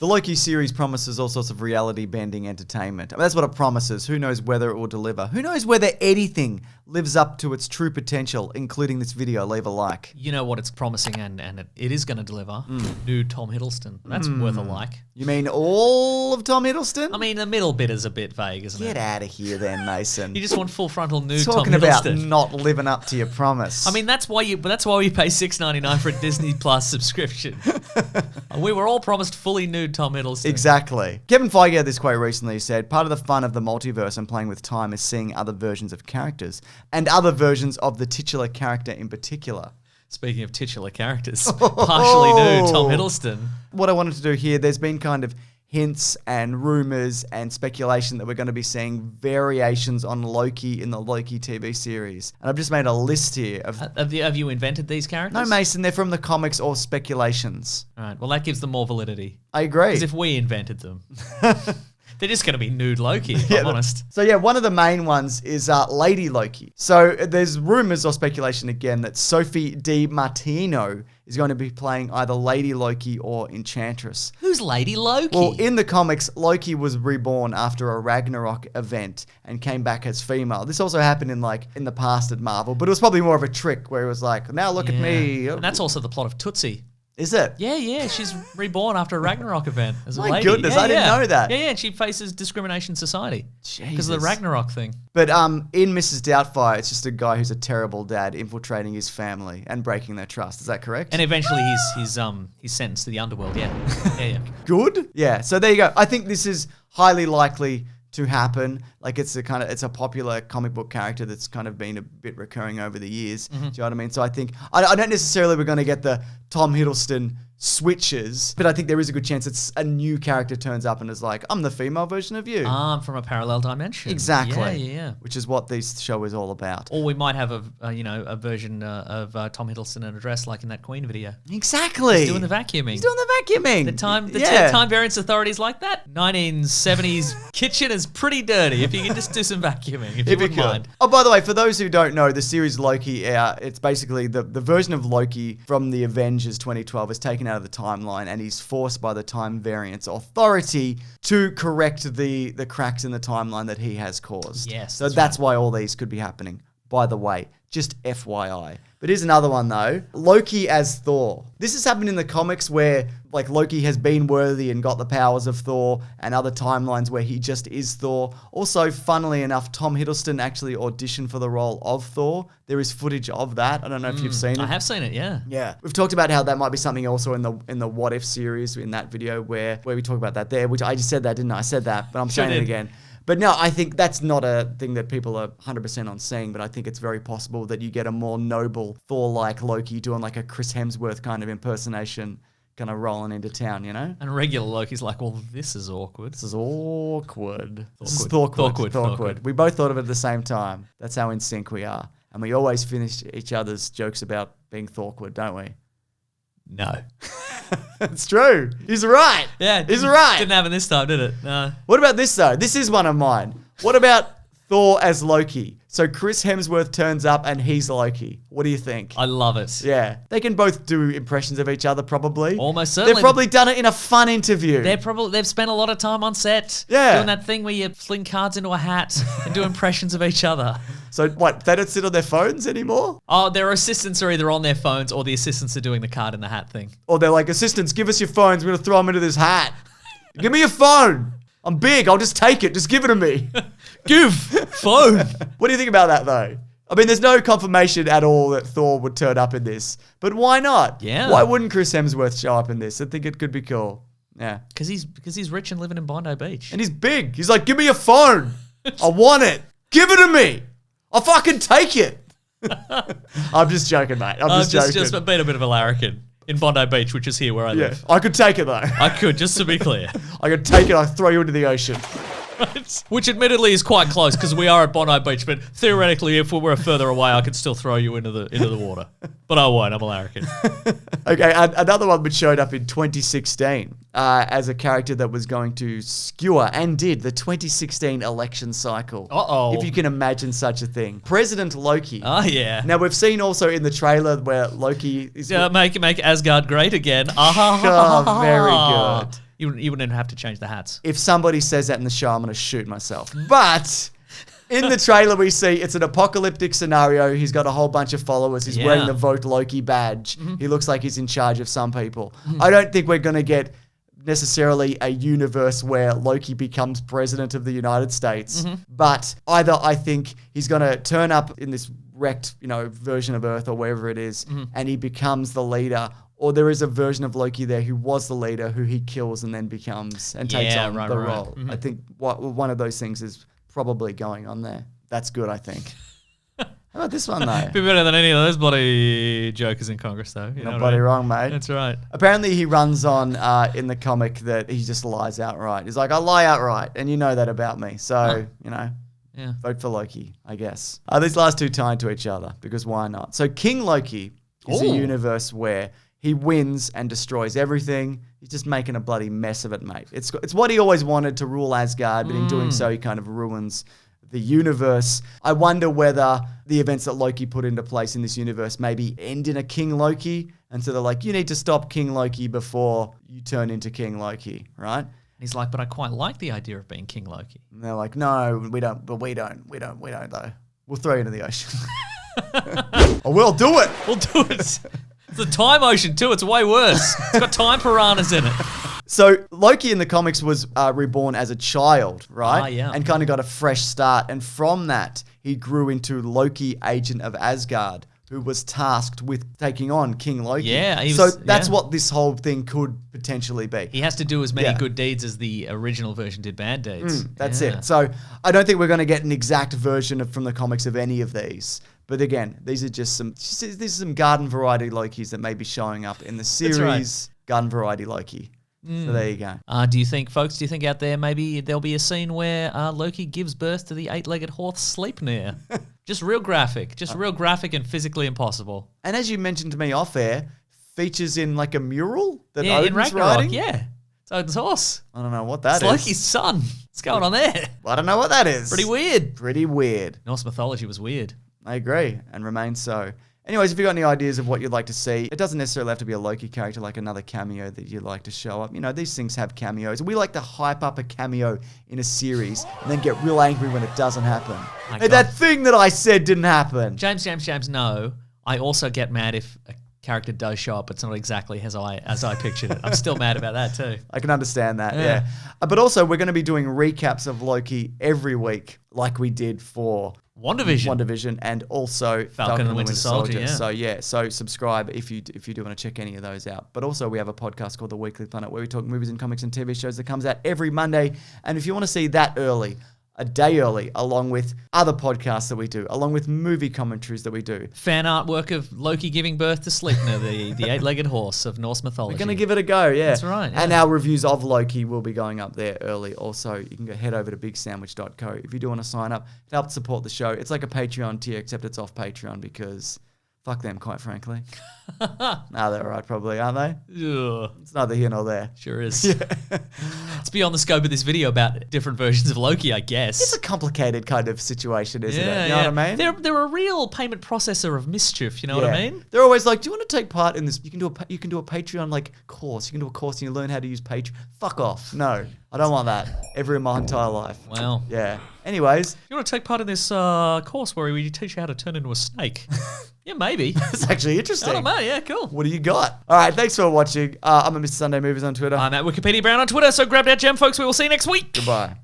The Loki series promises all sorts of reality-bending entertainment. I mean, that's what it promises. Who knows whether it will deliver? Who knows whether anything lives up to its true potential, including this video? Leave a like. You know what it's promising, and it is going to deliver. New Tom Hiddleston. That's worth a like. You mean all of Tom Hiddleston? I mean, the middle bit is a bit vague, isn't Get it? out of here then, Mason. You just want full frontal nude Tom Talking about Hiddleston. not living up to your promise. I mean, that's why we pay $6.99 for a Disney Plus subscription. We were all promised fully nude Tom Hiddleston. Exactly. Kevin Feige had this quote recently. He said, part of the fun of the multiverse and playing with time is seeing other versions of characters and other versions of the titular character in particular. Speaking of titular characters, partially nude Tom Hiddleston. What I wanted to do here, there's been kind of hints and rumors and speculation that we're going to be seeing variations on Loki in the Loki TV series. And I've just made a list here of... Have you invented these characters? No, Mason, they're from the comics or speculations. All right, well, that gives them more validity. I agree. Because if we invented them... They're just going to be nude Loki, if I'm honest. So yeah, one of the main ones is Lady Loki. So there's rumors or speculation again that Sophie Di Martino is going to be playing either Lady Loki or Enchantress. Who's Lady Loki? Well, in the comics, Loki was reborn after a Ragnarok event and came back as female. This also happened in the past at Marvel, but it was probably more of a trick where it was like, now look at me. And that's also the plot of Tootsie. Is it? Yeah. She's reborn after a Ragnarok event as a My lady. goodness, I didn't know that. Yeah, and she faces discrimination society because of the Jesus. Ragnarok thing. But in Mrs. Doubtfire, it's just a guy who's a terrible dad infiltrating his family and breaking their trust. Is that correct? And eventually he's sentenced to the underworld. Yeah. Good. Yeah. So there you go. I think this is highly likely to happen. Like it's a popular comic book character that's kind of been a bit recurring over the years. Do you know what I mean? So I think I don't necessarily we're going to get the Tom Hiddleston switches, but I think there is a good chance it's a new character turns up and is like, I'm the female version of you. From a parallel dimension. Exactly. Yeah. Which is what this show is all about. Or we might have a version of Tom Hiddleston in a dress like in that Queen video. Exactly. He's doing the vacuuming. The time variance authorities like that. 1970s kitchen is pretty dirty. If you can just do some vacuuming, if you wouldn't mind. Oh, by the way, for those who don't know, the series Loki, it's basically the version of Loki from the Avengers 2012 is taken out of the timeline and he's forced by the time variance authority to correct the cracks in the timeline that he has caused. Yes. So that's why all these could be happening. By the way, just FYI. But here's another one though. Loki as Thor. This has happened in the comics where like Loki has been worthy and got the powers of Thor, and other timelines where he just is Thor. Also, funnily enough, Tom Hiddleston actually auditioned for the role of Thor. There is footage of that. I don't know if you've seen it. I have seen it, yeah. Yeah. We've talked about how that might be something also in the What If series in that video where we talk about that there, which I just said that, didn't I? I said that, but I'm saying it again. But no, I think that's not a thing that people are 100% on seeing, but I think it's very possible that you get a more noble Thor-like Loki doing like a Chris Hemsworth kind of impersonation, kind of rolling into town, you know? And regular Loki's like, well, this is awkward. This is awkward. This is Thorkward. Thorkward. We both thought of it at the same time. That's how in sync we are. And we always finish each other's jokes about being Thorkward, don't we? No. It's true. He's right. Yeah. He's right. Didn't happen this time, did it? No. What about this, though? This is one of mine. What about Thor as Loki? So Chris Hemsworth turns up and he's Loki. What do you think? I love it. Yeah. They can both do impressions of each other, probably. Almost certainly. They've probably done it in a fun interview. They've spent a lot of time on set. Yeah. Doing that thing where you fling cards into a hat and do impressions of each other. So what, they don't sit on their phones anymore? Oh, their assistants are either on their phones or the assistants are doing the card in the hat thing. Or they're like, assistants, give us your phones. We're going to throw them into this hat. Give me your phone. I'm big. I'll just take it. Just give it to me. Give phone. What do you think about that, though? I mean, there's no confirmation at all that Thor would turn up in this. But why not? Yeah. Why wouldn't Chris Hemsworth show up in this? I think it could be cool. Yeah. Because he's rich and living in Bondi Beach. And he's big. He's like, give me your phone. I want it. Give it to me. I'll fucking take it. I'm just joking, mate. I'm just joking. Just being a bit of a larrikin in Bondi Beach, which is here where I Yeah, live. I could take it, though. I could, just to be clear. I could take it. I'll throw you into the ocean. Which admittedly is quite close because we are at Bondi Beach, but theoretically, if we were further away, I could still throw you into the water. But I won't. I'm a larrikin. Okay, another one which showed up in 2016 as a character that was going to skewer and did the 2016 election cycle. Uh-oh. If you can imagine such a thing. President Loki. Oh, yeah. Now, we've seen also in the trailer where Loki is... Make Asgard great again. Oh, very good. You wouldn't even have to change the hats. If somebody says that in the show, I'm going to shoot myself. But in the trailer, we see it's an apocalyptic scenario. He's got a whole bunch of followers. He's wearing the Vote Loki badge. He looks like he's in charge of some people. I don't think we're going to get necessarily a universe where Loki becomes president of the United States. But either I think he's going to turn up in this wrecked, version of Earth or wherever it is, and he becomes the leader, or there is a version of Loki there who was the leader, who he kills and then becomes and takes on the role. I think one of those things is probably going on there. That's good, I think. How about this one, though? Be better than any of those bloody jokers in Congress, though. Not bloody wrong, mate. That's right. Apparently, he runs on in the comic that he just lies outright. He's like, I lie outright, and you know that about me. So, vote for Loki, I guess. These last two tie into each other, because why not? So King Loki is a universe where he wins and destroys everything. He's just making a bloody mess of it, mate. It's what he always wanted, to rule Asgard, but in doing so, he kind of ruins the universe. I wonder whether the events that Loki put into place in this universe maybe end in a King Loki, and so they're like, you need to stop King Loki before you turn into King Loki, right? He's like, but I quite like the idea of being King Loki. And they're like, no, we don't though. We'll throw you into the ocean. Oh, we'll do it. We'll do it. It's a time ocean too. It's way worse. It's got time piranhas in it. So Loki in the comics was reborn as a child, right? Yeah. And kind of got a fresh start. And from that, he grew into Loki, Agent of Asgard, who was tasked with taking on King Loki. Yeah. So that's what this whole thing could potentially be. He has to do as many good deeds as the original version did bad deeds. That's it. So I don't think we're going to get an exact version from the comics of any of these. But again, these are some garden variety Lokis that may be showing up in the series. That's right. Garden variety Loki. So there you go. Do you think out there maybe there'll be a scene where Loki gives birth to the 8-legged horse Sleipnir? Just real graphic and physically impossible. And as you mentioned to me off air, features in like a mural that in Odin's Ragnarok, riding? It's Odin's horse. I don't know what that is. It's Loki's son. What's going on there? I don't know what that is. Pretty weird. Norse mythology was weird. I agree, and remains so. Anyways, if you've got any ideas of what you'd like to see, it doesn't necessarily have to be a Loki character, like another cameo that you'd like to show up. These things have cameos. We like to hype up a cameo in a series and then get real angry when it doesn't happen. Hey, that thing that I said didn't happen. James, no. I also get mad if a character does show up, it's not exactly as I pictured it. I'm still mad about that too. I can understand that, yeah. But also, we're going to be doing recaps of Loki every week, like we did for WandaVision and also Falcon and the Winter Soldier. So subscribe if you do want to check any of those out. But also we have a podcast called The Weekly Planet where we talk movies and comics and TV shows that comes out every Monday. And if you want to see that early, a day early, along with other podcasts that we do, along with movie commentaries that we do. Fan artwork of Loki giving birth to Sleipnir, the 8-legged horse of Norse mythology. We're going to give it a go, yeah. That's right. Yeah. And our reviews of Loki will be going up there early. Also, you can head over to bigsandwich.co if you do want to sign up to help support the show. It's like a Patreon tier, except it's off Patreon because fuck them, quite frankly. Nah, they're right, probably, aren't they? Ugh. It's neither here nor there. Sure is. Yeah. It's beyond the scope of this video about different versions of Loki, I guess. It's a complicated kind of situation, isn't it? You know what I mean? They're a real payment processor of mischief, you know what I mean? They're always like, do you want to take part in this? You can do a Patreon course. You can do a course and you learn how to use Patreon. Fuck off. No, I don't want that ever in my entire life. Wow. Yeah. Anyways. You want to take part in this course where we teach you how to turn into a snake? Yeah, maybe. That's actually interesting. I don't know. Yeah, cool. What do you got? All right, thanks for watching. I'm at Mr. Sunday Movies on Twitter. I'm at Wikipedia Brown on Twitter, so grab that gem, folks. We will see you next week. Goodbye.